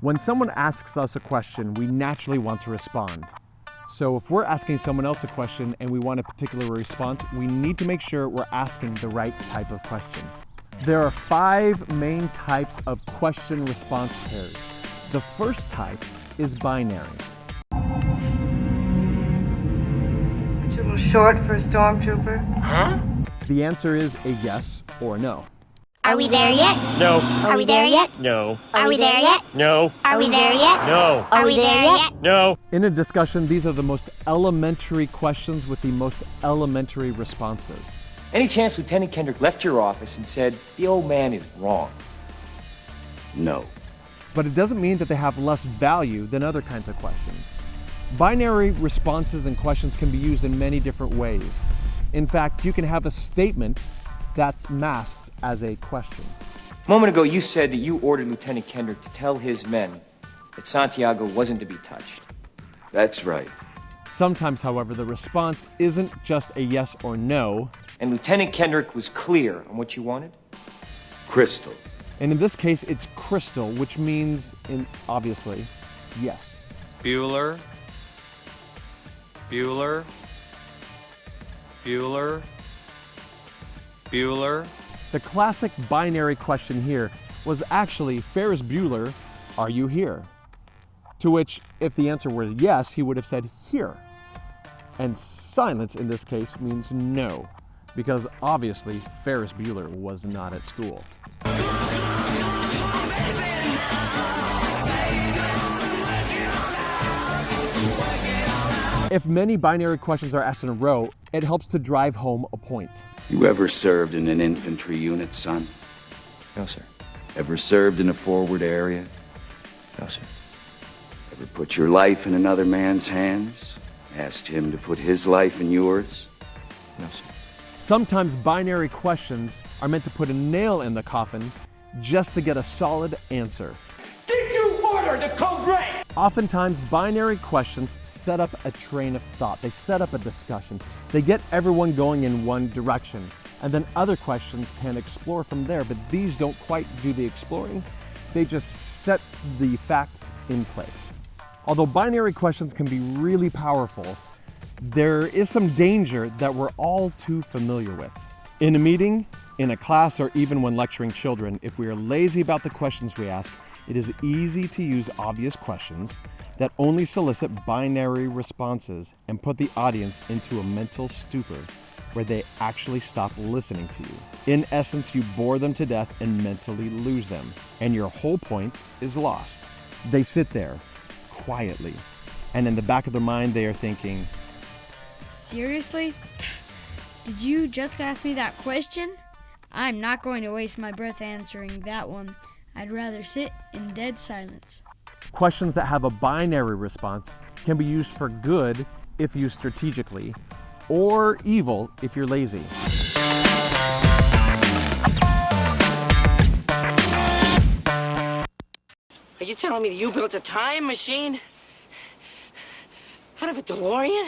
When someone asks us a question, we naturally want to respond. So if we're asking someone else a question and we want a particular response, we need to make sure we're asking the right type of question. There are 5 main types of question-response pairs. The first type is binary. Too little short for a stormtrooper? Huh? The answer is a yes or no. Are we there yet? No. Are we there yet? No. Are we there yet? No. Are we there yet? No. Are we there yet? No. In a discussion, these are the most elementary questions with the most elementary responses. Any chance Lieutenant Kendrick left your office and said, the old man is wrong? No. But it doesn't mean that they have less value than other kinds of questions. Binary responses and questions can be used in many different ways. In fact, you can have a statement that's masked as a question. A moment ago, you said that you ordered Lieutenant Kendrick to tell his men that Santiago wasn't to be touched. That's right. Sometimes, however, the response isn't just a yes or no. And Lieutenant Kendrick was clear on what you wanted? Crystal. And in this case, it's crystal, which means, obviously, yes. Bueller. Bueller. Bueller. Bueller. The classic binary question here was actually, Ferris Bueller, are you here? To which, if the answer were yes, he would have said here. And silence in this case means no, because obviously Ferris Bueller was not at school. If many binary questions are asked in a row, it helps to drive home a point. You ever served in an infantry unit, son? No, sir. Ever served in a forward area? No, sir. Ever put your life in another man's hands? Asked him to put his life in yours? No, sir. Sometimes binary questions are meant to put a nail in the coffin just to get a solid answer. Did you order the code red? Oftentimes, binary questions set up a train of thought. They set up a discussion. They get everyone going in one direction. And then other questions can explore from there, but these don't quite do the exploring. They just set the facts in place. Although binary questions can be really powerful, there is some danger that we're all too familiar with. In a meeting, in a class, or even when lecturing children, if we are lazy about the questions we ask, it is easy to use obvious questions that only solicit binary responses and put the audience into a mental stupor where they actually stop listening to you. In essence, you bore them to death and mentally lose them, and your whole point is lost. They sit there quietly, and in the back of their mind they are thinking, seriously? Did you just ask me that question? I'm not going to waste my breath answering that one. I'd rather sit in dead silence. Questions that have a binary response can be used for good if used strategically, or evil if you're lazy. Are you telling me that you built a time machine out of a DeLorean?